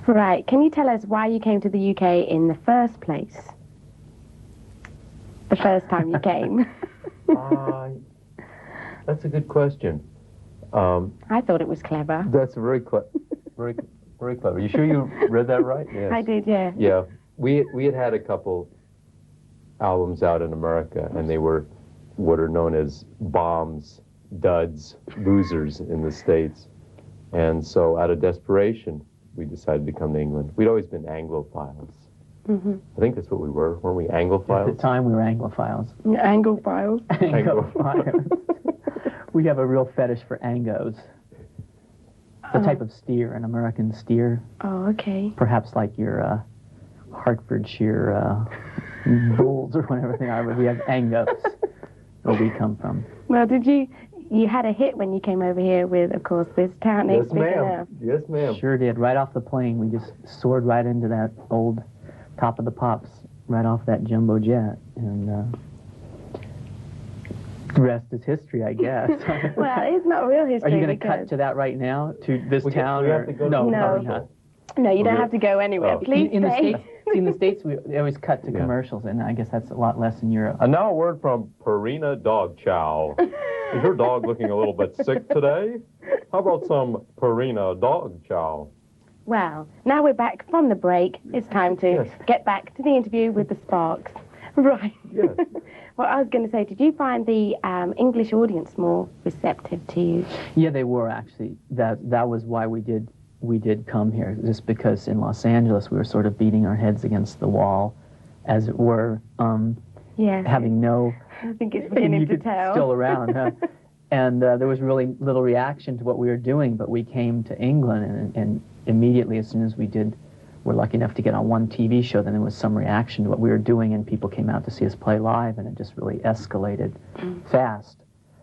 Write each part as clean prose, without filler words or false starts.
Right. Can you tell us why you came to the UK in the first place? The first time you came. That's a good question. I thought it was clever. That's very clever. You sure you read that right? Yes. I did, yeah. Yeah. We had a couple albums out in America, and they were what are known as bombs, duds, losers in the States. And so out of desperation, we decided to come to England. We'd always been Anglophiles. Mm-hmm. I think that's what we were. Weren't we Anglophiles? At the time, we were Anglophiles. Anglophiles. Anglophiles. We have a real fetish for Angos. The type of steer, an American steer. Oh, okay. Perhaps like your Hertfordshire bulls or whatever they are, but we have Angos, where we come from. Well, you had a hit when you came over here with, of course, this town ain't Yes, big ma'am. enough. Yes, ma'am. Sure did. Right off the plane, we just soared right into that old Top of the Pops, right off that jumbo jet, and the rest is history, I guess. Well, it's not real history. Are you going to cut to that right now, to this town? We have to go to no, No. probably not. No, you don't have to go anywhere. Oh. Please In the stay. States, see, in the States, they always cut to Yeah. commercials, and I guess that's a lot less in Europe. And now a word from Purina Dog Chow. Is your dog looking a little bit sick today? How about some Purina Dog Chow? Well, now we're back from the break. It's time to get back to the interview with the Sparks. Right. Yes. Well, I was going to say, did you find the English audience more receptive to you? Yeah, they were actually. That was why we did come here, just because in Los Angeles we were sort of beating our heads against the wall, as it were, Yeah. having no. I think it's beginning to tell. Still around, huh? And there was really little reaction to what we were doing, but we came to England, and immediately, as soon as we're lucky enough to get on one TV show, then there was some reaction to what we were doing, and people came out to see us play live, and it just really escalated fast.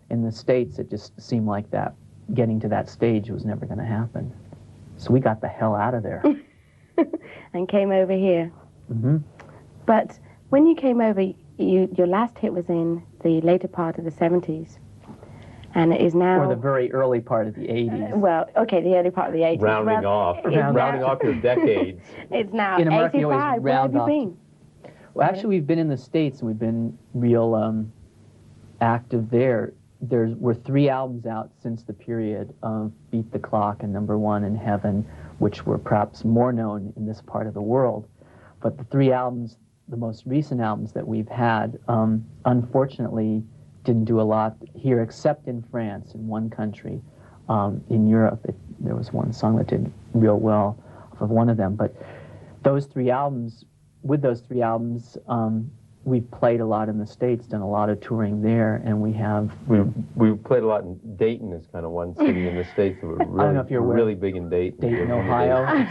In the States, it just seemed like that getting to that stage was never going to happen. So we got the hell out of there. And came over here. Mm-hmm. But when you came over, your last hit was in the later part of the 70s. And it is now... Or the very early part of the 80s. Well, okay, the early part of the 80s. Rounding off your decades. It's now In America, you always 85. Where have round you off. been? Well, actually, we've been in the States, and we've been real active there. There were 3 albums out since the period of Beat the Clock and Number One in Heaven, which were perhaps more known in this part of the world. But the 3 albums, the most recent albums that we've had, unfortunately didn't do a lot here, except in France, in one country. In Europe, there was one song that did real well off of one of them. But those 3 albums, with those 3 albums, we've played a lot in the States, done a lot of touring there, and we have... We played a lot in Dayton, is kind of one city in the States that were really, I don't know if you're aware. really big in Dayton. Dayton, Ohio.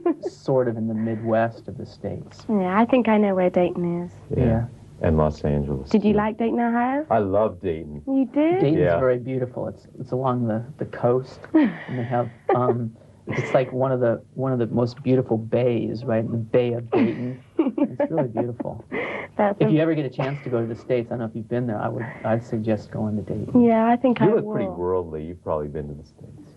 It's sort of in the Midwest of the States. Yeah, I think I know where Dayton is. Yeah. And Los Angeles. Did you like Dayton, Ohio? I love Dayton. You did? Dayton's Yeah. very beautiful. It's along the coast, and they have it's like one of the most beautiful bays, right in the Bay of Dayton. It's really beautiful. If you ever get a chance to go to the States, I don't know if you've been there, I'd suggest going to Dayton. Yeah, I think I You will. look pretty worldly. You've probably been to the States.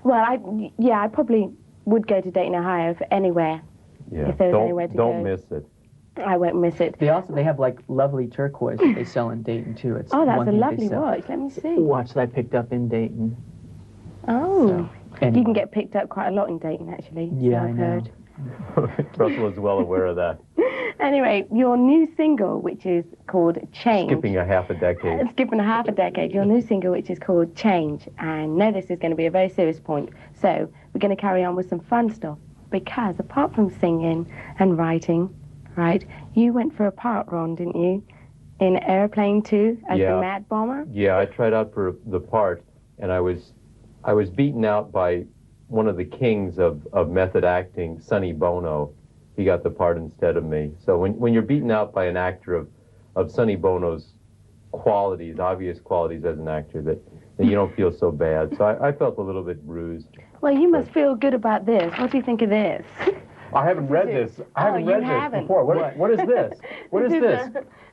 Well, I probably would go to Dayton, Ohio, for anywhere. Yeah. If there's anywhere to Don't go. miss it. I won't miss it. They have like lovely turquoise that they sell in Dayton too. It's Oh, that's one a thing they lovely sell. watch. Let me see. Watch that I picked up in Dayton. Oh. So, You anyway. can get picked up quite a lot in Dayton, actually. Yeah, so I I've know. heard. Russell is well aware of that. Anyway, your new single, which is called Change. Skipping a half a decade. Skipping a half a decade. Your new single, which is called Change. And I know this is going to be a very serious point. So we're going to carry on with some fun stuff. Because apart from singing and writing, right, you went for a part, Ron, didn't you? In Airplane 2 as the Mad Bomber? Yeah, I tried out for the part, and I was beaten out by one of the kings of method acting, Sonny Bono. He got the part instead of me. So when you're beaten out by an actor of Sonny Bono's qualities, obvious qualities as an actor, that you don't feel so bad. So I felt a little bit bruised. Well, you must feel good about this. What do you think of this? I haven't read this. I haven't read this before. What is this? What is this?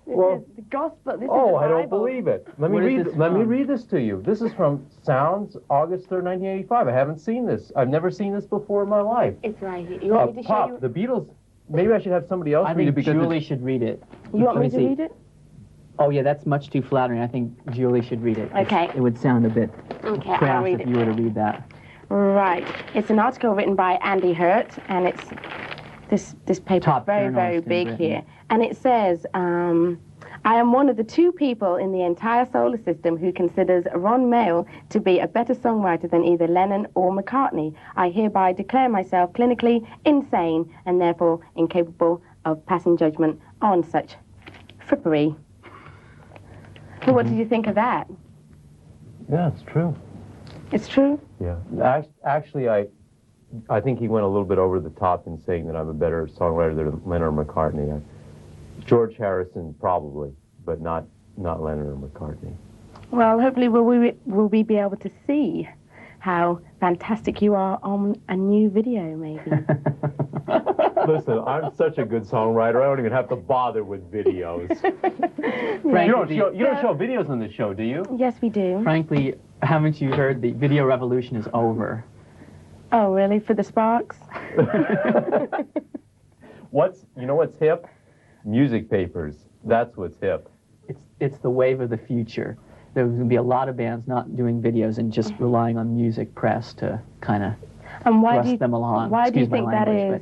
This is the gospel. This is the Oh, I don't Bible. believe it. Let me read this to you. This is from Sounds, August 3rd, 1985. I haven't seen this. I've never seen this before in my life. It's right here. You want me to show you? The Beatles. Maybe I should have somebody else read it because Julie should read it. You want me to read it? Oh yeah, that's much too flattering. I think Julie should read it. Okay. It would sound a bit crass read if you were to read that. Right. It's an article written by Andy Hurt, and it's this paper is very, very big here. And it says, I am one of the 2 people in the entire solar system who considers Ron Mael to be a better songwriter than either Lennon or McCartney. I hereby declare myself clinically insane and therefore incapable of passing judgment on such frippery. So what did you think of that? Yeah, it's true. It's true? Yeah. Actually, I think he went a little bit over the top in saying that I'm a better songwriter than Lennon or McCartney. George Harrison, probably, but not Lennon or McCartney. Well, hopefully will we be able to see how fantastic you are on a new video, maybe. Listen, I'm such a good songwriter, I don't even have to bother with videos. You don't show videos on this show, do you? Yes, we do. Frankly, haven't you heard the video revolution is over? Oh, really? For the Sparks? You know what's hip? Music papers. That's what's hip. It's the wave of the future. There's going to be a lot of bands not doing videos and just relying on music press to kind of thrust them along. Why do you think that is?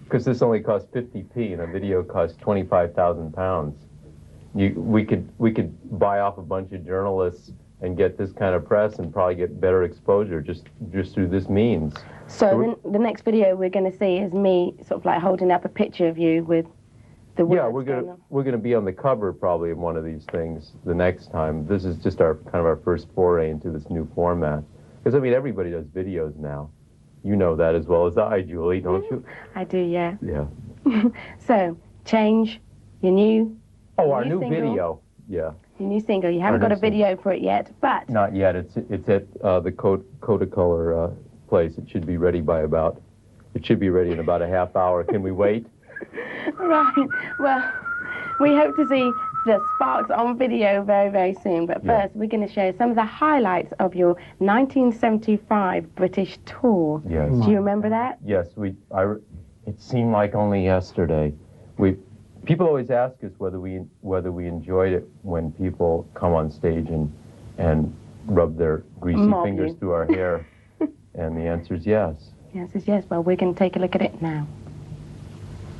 Because this only costs 50p and a video costs 25,000 pounds. We could buy off a bunch of journalists and get this kind of press and probably get better exposure just through this means. So the next video we're going to see is me sort of like holding up a picture of you with the words. Yeah, we're gonna be on the cover probably of one of these things the next time. This is just our first foray into this new format. Because I mean everybody does videos now. You know that as well as I, Julie, don't you? I do, yeah. Yeah. So Change, your new. Our new video. Yeah. Your new single. You haven't got a video for it yet, but. Not yet. It's at the Kodacolor place. It should be ready in about a half hour. Can we wait? Right. Well, we hope to see the Sparks on video very, very soon. But first, we're going to share some of the highlights of your 1975 British tour. Yes. Do you remember that? Yes. It seemed like only yesterday. People always ask us whether we enjoyed it when people come on stage and rub their greasy fingers through our hair, and the answer is yes. The answer is yes. Well, we're going to take a look at it now.